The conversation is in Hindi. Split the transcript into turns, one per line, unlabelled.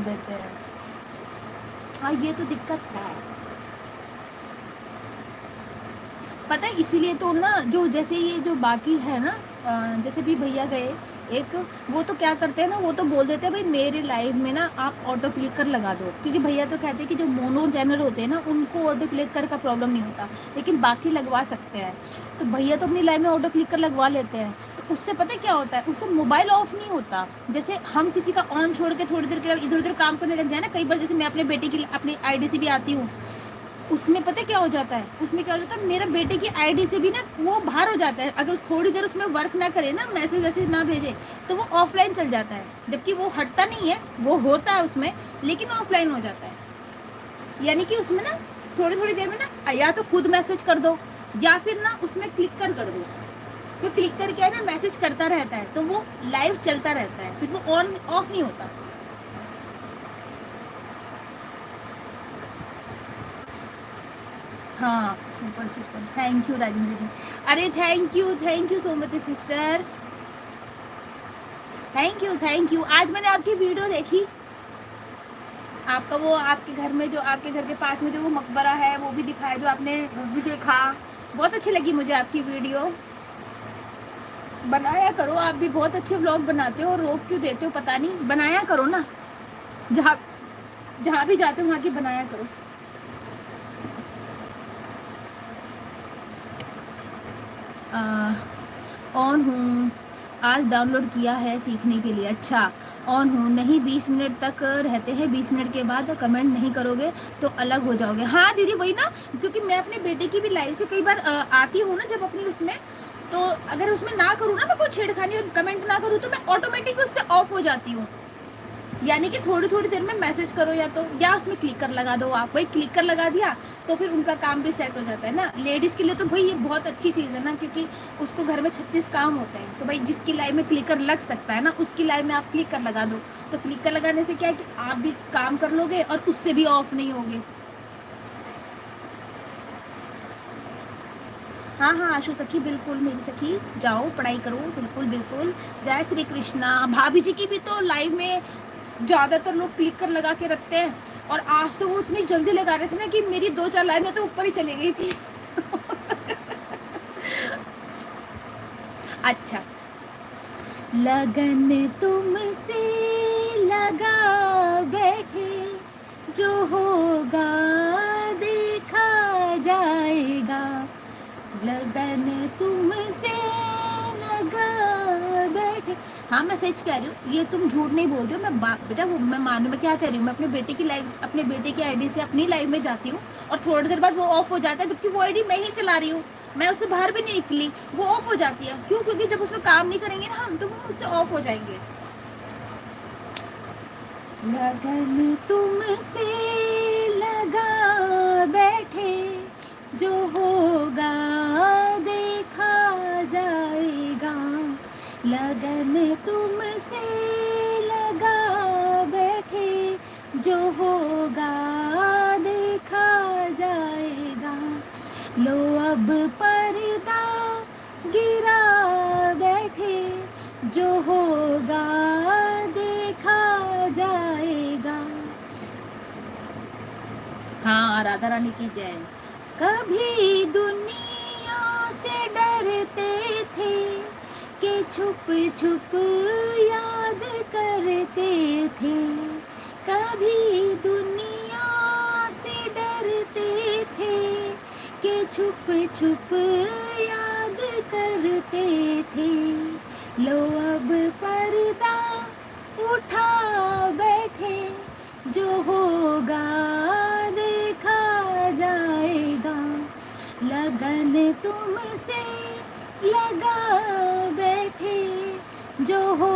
देते हैं। हाँ ये तो दिक्कत है, पता है इसीलिए तो ना, जो जैसे ये जो बाकी है ना, जैसे भी भैया गए एक, वो तो क्या करते हैं ना, वो तो बोल देते हैं भाई मेरे लाइव में ना आप ऑटो क्लिकर लगा दो, क्योंकि भैया तो कहते हैं कि जो मोनो चैनल होते हैं ना उनको ऑटो क्लिकर का प्रॉब्लम नहीं होता, लेकिन बाकी लगवा सकते हैं। तो भैया तो अपनी लाइव में ऑटो क्लिकर लगवा लेते हैं, तो उससे पता है क्या होता है, उससे मोबाइल ऑफ नहीं होता। जैसे हम किसी का ऑन छोड़ के थोड़ी देर के बाद इधर उधर काम करने लग जाए ना, कई बार जैसे मैं अपने बेटे की अपनी आईडी से भी आती हूँ, उसमें पता क्या हो जाता है, उसमें क्या हो जाता है, मेरा बेटे की आईडी से भी ना वो बाहर हो जाता है, अगर थोड़ी देर उसमें वर्क ना करे ना, मैसेज वैसेज ना भेजे, तो वो ऑफलाइन चल जाता है, जबकि वो हटता नहीं है, वो होता है उसमें, लेकिन ऑफलाइन हो जाता है। यानी कि उसमें ना थोड़ी थोड़ी देर में ना या तो खुद मैसेज कर दो, या फिर ना उसमें क्लिक कर दो, तो क्लिक कर क्या है ना, मैसेज करता रहता है, तो वो लाइव चलता रहता है, फिर वो ऑन ऑफ नहीं होता। हाँ super super, thank you Rajendra ji. अरे thank you so much sister, thank you. आज मैंने आपकी वीडियो देखी, आपका वो आपके घर में जो आपके घर के पास में जो वो मकबरा है वो भी दिखाया, जो आपने वो भी देखा, बहुत अच्छी लगी मुझे आपकी वीडियो। बनाया करो, आप भी बहुत अच्छे व्लॉग बनाते हो, रोक क्यों देते हो पता नहीं, बनाया करो ना, जहाँ जहाँ भी जाते हो वहाँ की बनाया करो। ऑन हूँ, आज डाउनलोड किया है सीखने के लिए। अच्छा ऑन हूँ, नहीं 20 मिनट तक रहते हैं, 20 मिनट के बाद कमेंट नहीं करोगे तो अलग हो जाओगे। हाँ दीदी वही ना, क्योंकि मैं अपने बेटे की भी लाइव से कई बार आती हूँ ना, जब अपनी उसमें, तो अगर उसमें ना करूँ ना, मैं कोई छेड़खानी और कमेंट ना करूँ, तो मैं ऑटोमेटिक उससे ऑफ हो जाती हूँ। यानी कि थोड़ी थोड़ी देर में मैसेज करो, या तो या उसमें क्लिकर लगा दो, आप वही क्लिकर लगा दिया तो फिर उनका काम भी सेट हो जाता है ना। लेडीज़ के लिए तो भाई ये बहुत अच्छी चीज़ है ना, क्योंकि उसको घर में 36 काम होते हैं, तो भाई जिसकी लाइफ में क्लिकर लग सकता है ना, उसकी लाइफ में आप क्लिकर लगा दो, तो क्लिकर लगाने से क्या है कि आप भी काम कर लोगे और उससे भी ऑफ नहीं होगे। हाँ हाँ आशु सखी, बिल्कुल मेरी सखी, जाओ पढ़ाई करो, बिल्कुल बिल्कुल। जय श्री कृष्णा। भाभी जी की भी तो लाइव में ज़्यादातर लोग क्लिकर लगा के रखते हैं, और आज तो वो इतनी जल्दी लगा रहे थे ना कि मेरी 2-4 लाइनें तो ऊपर ही चली गई थी। अच्छा, लगन तुमसे लगा बैठे, जो होगा देखा जाएगा, लगन तुमसे लगा बैठे। हाँ मैं सच कह रही हूँ, ये तुम झूठ नहीं बोल रही हो, मैं बेटा वो मैं मानू, मैं क्या कर रही हूँ, मैं अपने बेटे की लाइव, अपने बेटे की आईडी से अपनी लाइव में जाती हूँ, और थोड़ी देर बाद वो ऑफ हो जाता है, जबकि वो आईडी मैं ही चला रही हूँ, मैं उससे बाहर भी नहीं निकली, वो ऑफ हो जाती है। क्यों? क्योंकि जब उसमें काम नहीं करेंगे ना हम, तो वो उससे ऑफ हो जाएंगे। लगन तुमसे लगा बैठे, जो होगा देखा जाएगा, लगन तुमसे लगा बैठे, जो होगा देखा जाएगा, लो अब पर्दा गिरा बैठे, जो होगा देखा जाएगा। हाँ राधा रानी की जय। कभी दुनिया से डरते थे कि छुप छुप याद करते थे, कभी दुनिया से डरते थे कि छुप छुप याद करते थे, लो अब पर्दा उठा बैठे, जो होगा देखा जाएगा, लगन तुमसे लगा बैठे, जो हो